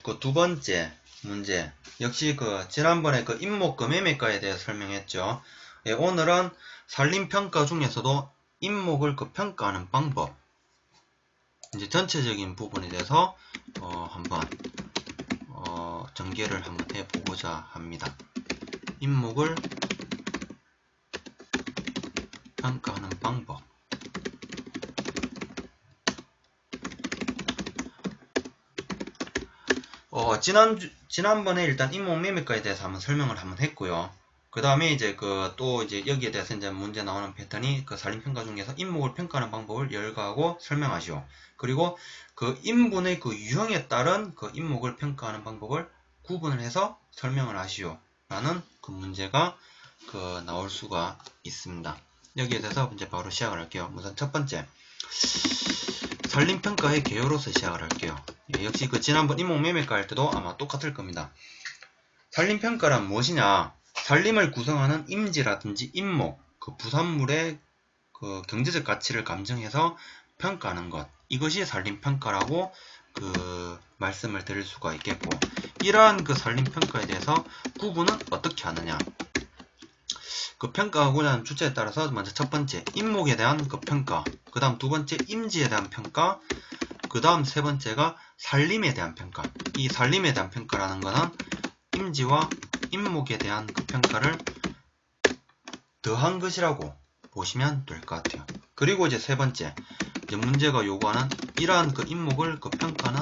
그 두 번째 문제 역시 지난번에 임목그 매매가에 대해서 설명했죠. 예, 오늘은 산림평가 중에서도 임목을 평가하는 방법, 이제 전체적인 부분에 대해서 한번 전개를 한번 해보고자 합니다. 임목을 평가하는 방법. 지난번에 일단 임목 매매가에 대해서 한번 설명을 한번 했고요. 그 다음에 이제 또 이제 여기에 대해서 이제 문제 나오는 패턴이 산림평가 중에서 임목을 평가하는 방법을 열거하고 설명하시오. 그리고 인분의 유형에 따른 임목을 평가하는 방법을 구분을 해서 설명을 하시오. 라는 문제가 나올 수가 있습니다. 여기에 대해서 이제 바로 시작을 할게요. 우선 첫 번째, 산림평가의 개요로서 시작을 할게요. 예, 역시 지난번 임목 매매가 할 때도 아마 똑같을 겁니다. 산림평가란 무엇이냐? 산림을 구성하는 임지라든지 임목, 부산물의 경제적 가치를 감정해서 평가하는 것. 이것이 산림평가라고 말씀을 드릴 수가 있겠고, 이러한 산림평가에 대해서 구분은 어떻게 하느냐? 평가하고자 하는 주체에 따라서 먼저 첫 번째, 임목에 대한 평가, 그 다음 두 번째, 임지에 대한 평가, 그 다음 세 번째가 산림에 대한 평가. 이 산림에 대한 평가라는 거는 임지와 임목에 대한 평가를 더한 것이라고 보시면 될 것 같아요. 그리고 이제 세 번째, 이제 문제가 요구하는 이러한 임목을 평가하는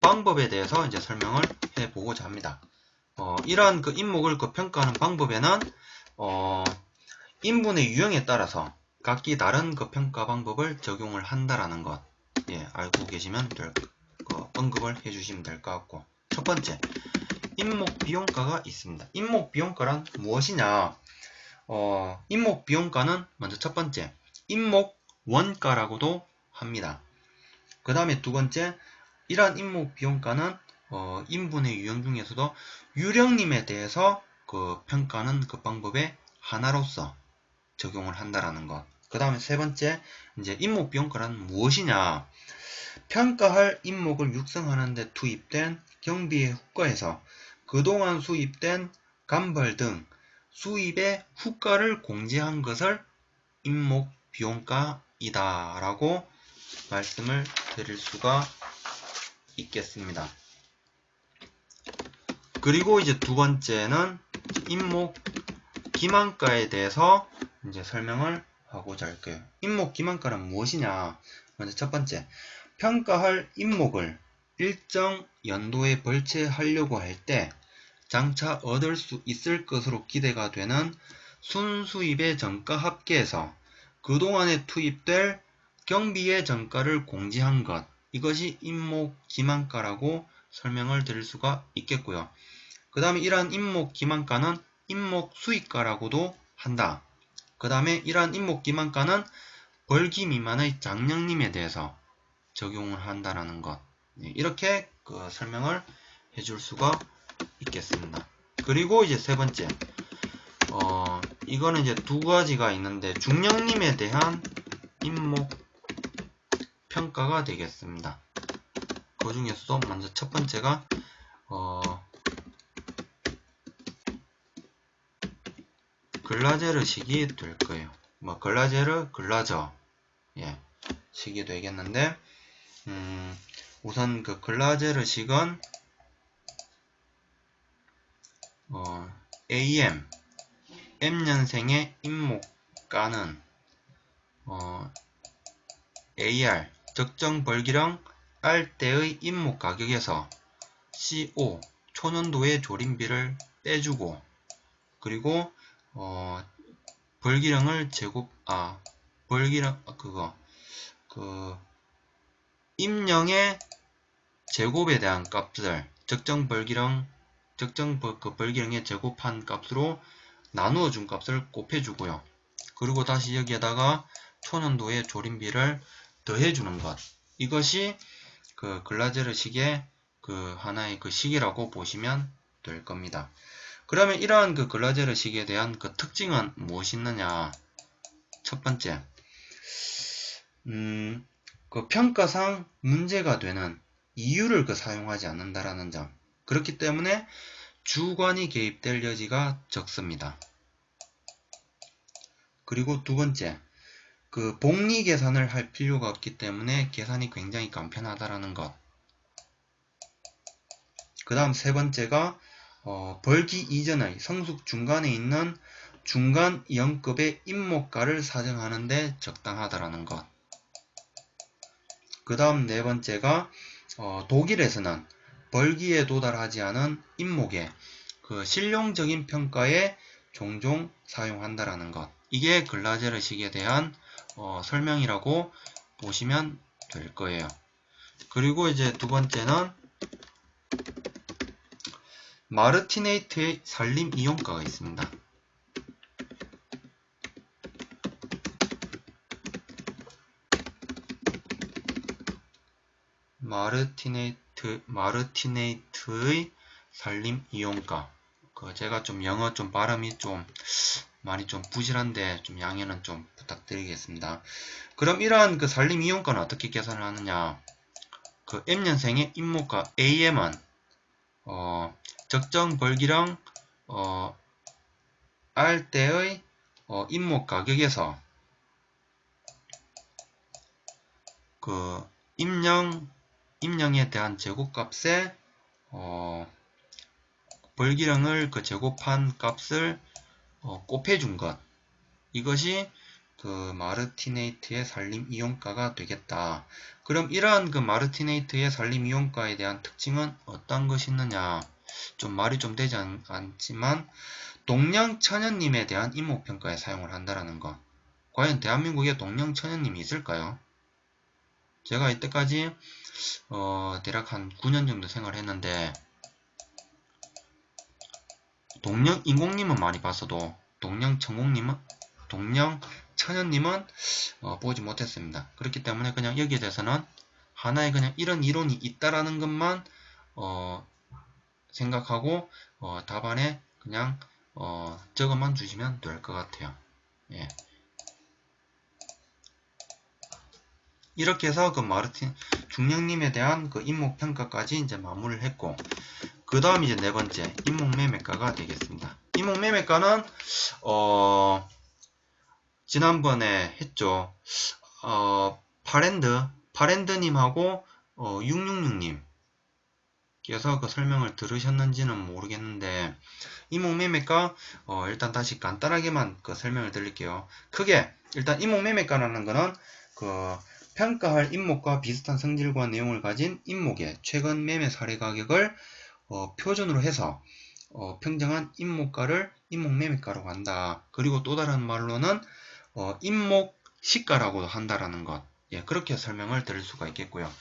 방법에 대해서 이제 설명을 해보고자 합니다. 이러한 임목을 평가하는 방법에는 인분의 유형에 따라서 각기 다른 평가 방법을 적용을 한다라는 것, 예, 알고 계시면 언급을 해주시면 될 것 같고, 첫 번째, 임목 비용가가 있습니다. 임목 비용가란 무엇이냐? 임목 비용가는 먼저 첫 번째, 임목 원가라고도 합니다. 그 다음에 두 번째, 이러한 임목 비용가는 인분의 유형 중에서도 유령림에 대해서 평가하는 방법의 하나로서 적용을 한다라는 것. 그 다음에 세 번째, 이제 임목 비용가란 무엇이냐? 평가할 임목을 육성하는 데 투입된 경비의 후과에서 그동안 수입된 감벌 등 수입의 후과를 공제한 것을 임목 비용가이다 라고 말씀을 드릴 수가 있겠습니다. 그리고 이제 두 번째는 임목 기만가에 대해서 이제 설명을 하고자 할 거예요. 임목 기만가란 무엇이냐? 먼저 첫 번째, 평가할 임목을 일정 연도에 벌채하려고 할 때 장차 얻을 수 있을 것으로 기대가 되는 순수입의 정가 합계에서 그동안에 투입될 경비의 정가를 공제한 것, 이것이 임목 기만가라고 설명을 드릴 수가 있겠고요. 그 다음에 이러한 임목 기만가는 임목 수익가라고도 한다. 그 다음에 이러한 임목 기만가는 벌기 미만의 장량림에 대해서 적용을 한다라는 것, 이렇게 설명을 해줄 수가 있겠습니다. 그리고 이제 세 번째, 이거는 이제 두 가지가 있는데 중량림에 대한 임목 평가가 되겠습니다. 그 중에서도 먼저 첫 번째가 글라제르 식이 될 거예요. 글라제르, 글라저, 예, 식이 되겠는데, 우선 글라제르 식은 AM M년생의 임목가는 AR 적정 벌기령 R 때의 임목 가격에서 CO 초년도의 조림비를 빼주고, 그리고 벌기령을 임령의 제곱에 대한 값을 적정 벌기령의 제곱한 값으로 나누어 준 값을 곱해주고요. 그리고 다시 여기에다가 초년도의 조림비를 더해주는 것. 이것이 글라제르 식의 하나의 식이라고 보시면 될 겁니다. 그러면 이러한 글라제르 식에 대한 특징은 무엇이 있느냐? 첫 번째, 평가상 문제가 되는 이유를 사용하지 않는다라는 점. 그렇기 때문에 주관이 개입될 여지가 적습니다. 그리고 두 번째, 복리 계산을 할 필요가 없기 때문에 계산이 굉장히 간편하다라는 것. 그 다음 세 번째가 벌기 이전의 성숙 중간에 있는 중간 0급의 임목가를 사정하는데 적당하다라는 것. 그 다음 네 번째가 독일에서는 벌기에 도달하지 않은 임목의 실용적인 평가에 종종 사용한다라는 것. 이게 글라제르식에 대한 설명이라고 보시면 될 거예요. 그리고 이제 두 번째는 마르티네이트의 산림 이용가가 있습니다. 마르티네이트의 산림 이용가. 제가 좀 영어 발음이 많이 부실한데 양해는 부탁드리겠습니다. 그럼 이러한 산림 이용가는 어떻게 계산을 하느냐? M년생의 임목가 AM은 적정 벌기령 R 때의 임목 가격에서 임령에 대한 제곱값에 벌기령을 제곱한 값을 곱해준 것. 이것이 마르티네이트의 산림 이용가가 되겠다. 그럼 이러한 마르티네이트의 산림 이용가에 대한 특징은 어떤 것이 있느냐? 말이 되지 않지만 동령천연님에 대한 임목평가에 사용을 한다라는 것. 과연 대한민국에 동령천연님이 있을까요? 제가 이때까지 대략 한 9년 정도 생활을 했는데 동령인공님은 많이 봤어도 동령천연님은 보지 못했습니다. 그렇기 때문에 그냥 여기에 대해서는 하나의 그냥 이런 이론이 있다라는 것만 생각하고 답안에 그냥 적어만 주시면 될 것 같아요. 예. 이렇게 해서 중령님에 대한 임목평가까지 이제 마무리를 했고, 그 다음 이제 네 번째 임목매매가가 되겠습니다. 임목매매가는 지난번에 했죠. 파랜드님하고 666님 께서 설명을 들으셨는지는 모르겠는데, 임목매매가 일단 다시 간단하게만 설명을 드릴게요. 크게 일단 임목매매가라는 거는 평가할 임목과 비슷한 성질과 내용을 가진 임목의 최근 매매 사례 가격을 표준으로 해서 평정한 임목가를 임목매매가라고 한다. 그리고 또 다른 말로는 임목시가라고도 한다라는 것. 예, 그렇게 설명을 드릴 수가 있겠고요.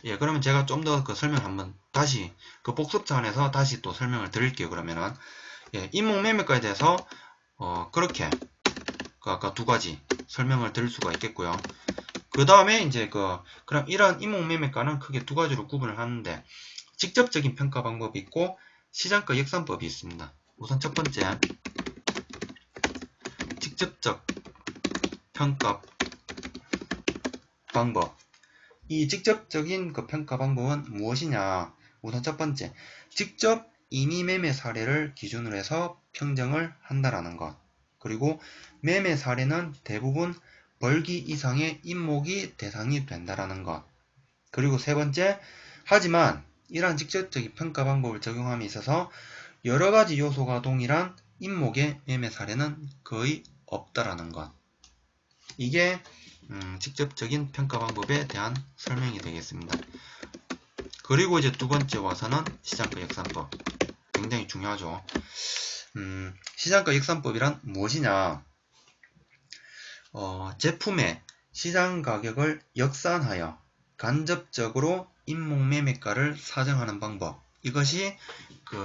예, 그러면 제가 좀 더 설명 한번 다시 복습차 안에서 다시 또 설명을 드릴게요. 그러면은 예, 임목매매가에 대해서 그렇게 아까 두 가지 설명을 드릴 수가 있겠고요. 그 다음에 이제 그럼 이런 임목매매가는 크게 두 가지로 구분을 하는데, 직접적인 평가 방법이 있고 시장가 역산법이 있습니다. 우선 첫 번째, 직접적 평가 방법. 이 직접적인 평가 방법은 무엇이냐? 우선 첫 번째, 직접 임의 매매 사례를 기준으로 해서 평정을 한다라는 것. 그리고 매매 사례는 대부분 벌기 이상의 임목이 대상이 된다라는 것. 그리고 세 번째, 하지만 이러한 직접적인 평가 방법을 적용함에 있어서 여러가지 요소가 동일한 임목의 매매 사례는 거의 없다라는 것. 이게 직접적인 평가 방법에 대한 설명이 되겠습니다. 그리고 이제 두 번째 와서는 시장가 역산법. 굉장히 중요하죠. 시장가 역산법이란 무엇이냐? 제품의 시장 가격을 역산하여 간접적으로 임목매매가를 사정하는 방법. 이것이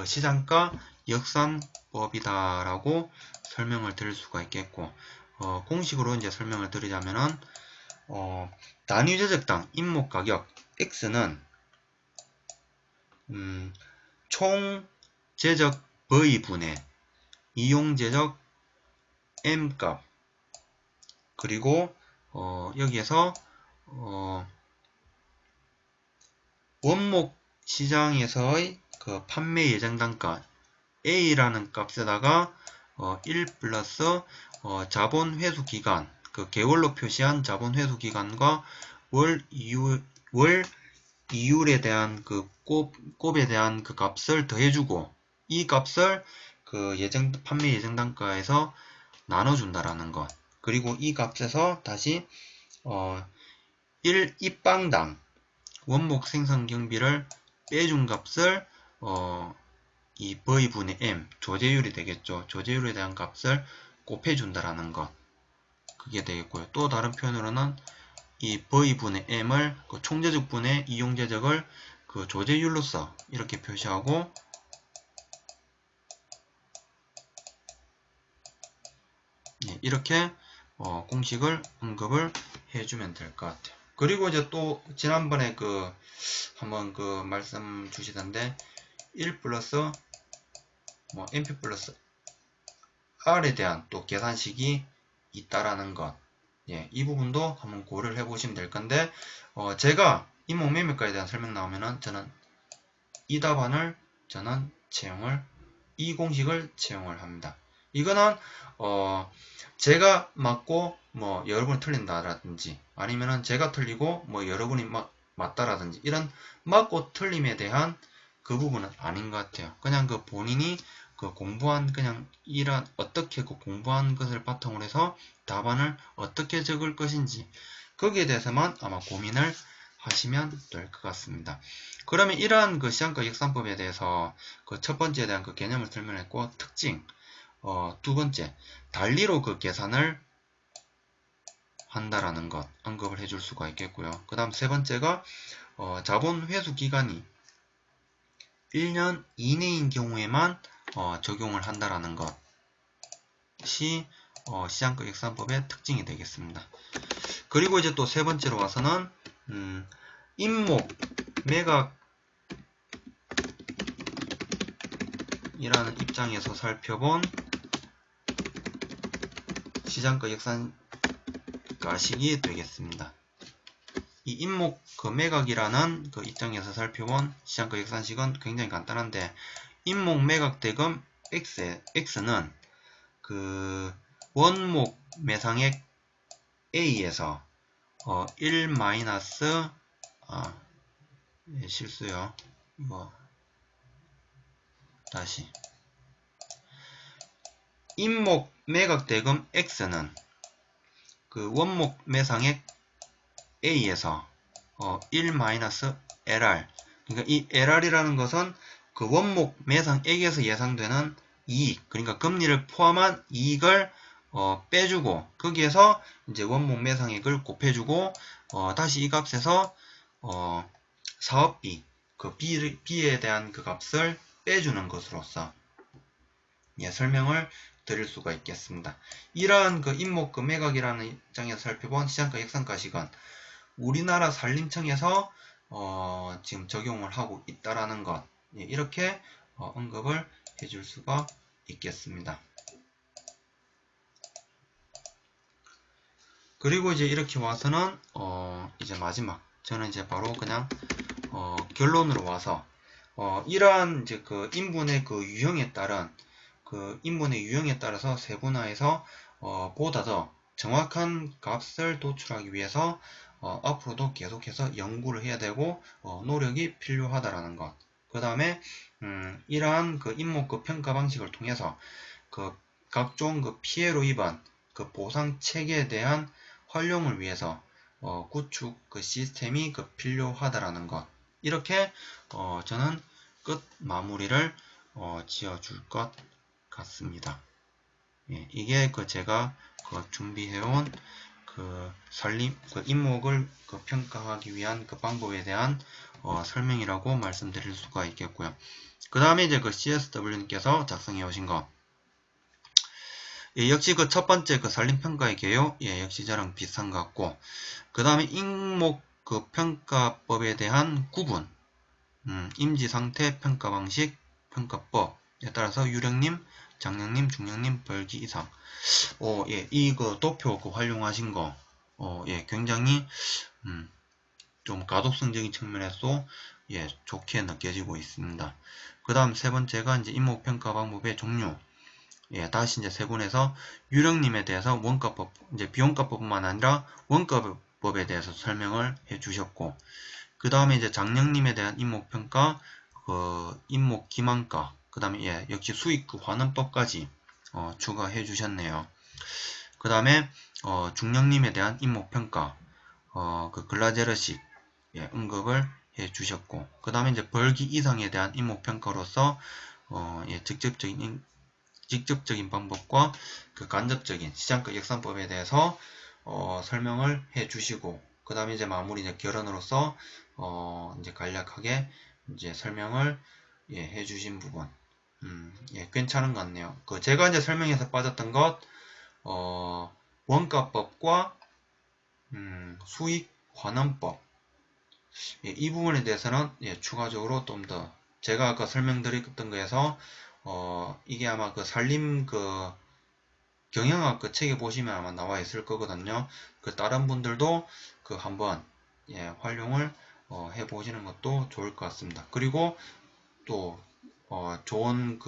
시장가 역산법이다라고 설명을 드릴 수가 있겠고, 공식으로 이제 설명을 드리자면은 단위 제적당 임목 가격 X는 총 제적 V분의 이용 제적 M값, 그리고 여기에서 원목 시장에서의 그 판매 예정 단가 A라는 값에다가 1 플러스 자본 회수 기간, 그 개월로 표시한 자본 회수 기간과 월 이율에 대한 그 곱에 대한 그 값을 더해주고 이 값을 그 판매 예정 단가에서 나눠준다라는 것. 그리고 이 값에서 다시 1 입방당 원목 생산 경비를 빼준 값을 이 V분의 M 조제율이 되겠죠. 조제율에 대한 값을 곱해준다라는 것. 그게 되겠고요. 또 다른 표현으로는 이 V분의 M을 그 총재적분의 이용재적을 그 조제율로서 이렇게 표시하고 이렇게 공식을 언급을 해주면 될 것 같아요. 그리고 이제 또 지난번에 그 한번 그 말씀 주시던데 1 플러스 MP 플러스 R에 대한 또 계산식이 있다라는 것. 예, 이 부분도 한번 고려를 해보시면 될 건데, 제가 인목매매가에 대한 설명 나오면은 저는 이 답안을 이 공식을 채용을 합니다. 이거는, 제가 맞고, 여러분이 틀린다라든지, 아니면은 제가 틀리고, 여러분이 맞다라든지, 이런 맞고 틀림에 대한 그 부분은 아닌 것 같아요. 그냥 그 본인이 그 공부한 어떻게 그 공부한 것을 바탕으로 해서 답안을 어떻게 적을 것인지 거기에 대해서만 아마 고민을 하시면 될 것 같습니다. 그러면 이러한 그 시장가 역산법에 대해서 그 첫 번째에 대한 그 개념을 설명했고 특징, 두 번째 달리로 그 계산을 한다라는 것 언급을 해줄 수가 있겠고요. 그 다음 세 번째가 자본 회수 기간이 1년 이내인 경우에만 적용을 한다라는 것이 시장가 역산법의 특징이 되겠습니다. 그리고 이제 또 세 번째로 와서는 임목 매각이라는 입장에서 살펴본 시장가 역산가식이 되겠습니다. 이 임목 그 매각이라는 그 입장에서 살펴본 시장가 역산식은 굉장히 간단한데 임목 매각 대금 X는 그 원목 매상액 A에서 1 마이너스 실수요. 다시 임목 매각 대금 X는 그 원목 매상액 A에서 1 마이너스 LR 그러니까 이 LR이라는 것은 그 원목 매상액에서 예상되는 이익 그러니까 금리를 포함한 이익을 빼주고 거기에서 이제 원목 매상액을 곱해주고 다시 이 값에서 사업비 그 B에 대한 그 값을 빼주는 것으로서 설명을 드릴 수가 있겠습니다. 이러한 그 임목 그 매각이라는 입장에서 살펴본 시장가 역산가식은 우리나라 산림청에서 지금 적용을 하고 있다라는 것 이렇게 언급을 해줄 수가 있겠습니다. 그리고 이제 이렇게 와서는 이제 마지막 저는 이제 바로 그냥 결론으로 와서 이러한 이제 그 인분의 그 유형에 따른 그 인분의 유형에 따라서 세분화해서 보다 더 정확한 값을 도출하기 위해서 앞으로도 계속해서 연구를 해야 되고 노력이 필요하다라는 것. 그 다음에 이러한 그 인목급 평가 방식을 통해서 그 각종 그 피해로 인한 그 보상 체계에 대한 활용을 위해서 구축 그 시스템이 그 필요하다라는 것. 이렇게 저는 끝 마무리를 지어줄 것 같습니다. 예, 이게 그 제가 그 준비해온 그 인목을 그 평가하기 위한 그 방법에 대한 설명이라고 말씀드릴 수가 있겠고요. 그 다음에 이제 그 CSW님께서 작성해 오신 거. 예, 역시 그 첫 번째 그 산림평가의 개요. 예, 역시 저랑 비슷한 것 같고. 그 다음에 인목 그 평가법에 대한 구분. 임지상태 평가 방식, 평가법에 따라서 유령님, 장령님, 중령님, 벌기 이상. 예, 이거 도표 그 활용하신 거, 예, 굉장히, 좀 가독성적인 측면에서 예, 좋게 느껴지고 있습니다. 그 다음 세 번째가 이제 임목평가 방법의 종류. 예, 다시 이제 세 군에서 유령님에 대해서 원가법, 이제 비원가법뿐만 아니라 원가법에 대해서 설명을 해 주셨고, 그 다음에 이제 장령님에 대한 임목평가, 임목기만가, 그 다음에 예, 역시 수익 환원법까지 추가해 주셨네요. 그 다음에 중령님에 대한 임목평가, 글라제르식 예, 언급을 해 주셨고, 그 다음에 이제 벌기 이상에 대한 임목평가로서 예, 직접적인 방법과 그 간접적인 시장가 역산법에 대해서 설명을 해 주시고, 그 다음에 이제 마무리 이제 결론으로서 이제 간략하게 이제 설명을 예, 해 주신 부분 예, 괜찮은 것 같네요. 제가 이제 설명해서 빠졌던 것 원가법과 수익 환원법 예, 이 부분에 대해서는 예, 추가적으로 좀 더 제가 아까 설명드렸던 거에서 이게 아마 그 산림 경영학 책에 보시면 아마 나와 있을 거거든요. 다른 분들도 한번 예, 활용을 해 보시는 것도 좋을 것 같습니다. 그리고 또 좋은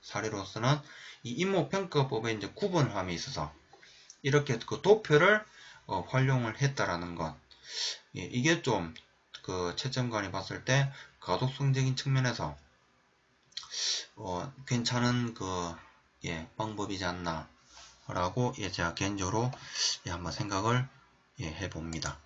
사례로서는 이 임목평가법에 이제 구분함에 있어서 이렇게 도표를 활용을 했다라는 것. 예, 이게 좀 채점관이 봤을 때 가독성적인 측면에서 괜찮은 예, 방법이지 않나 라고 예, 제가 개인적으로 예, 한번 생각을 예, 해봅니다.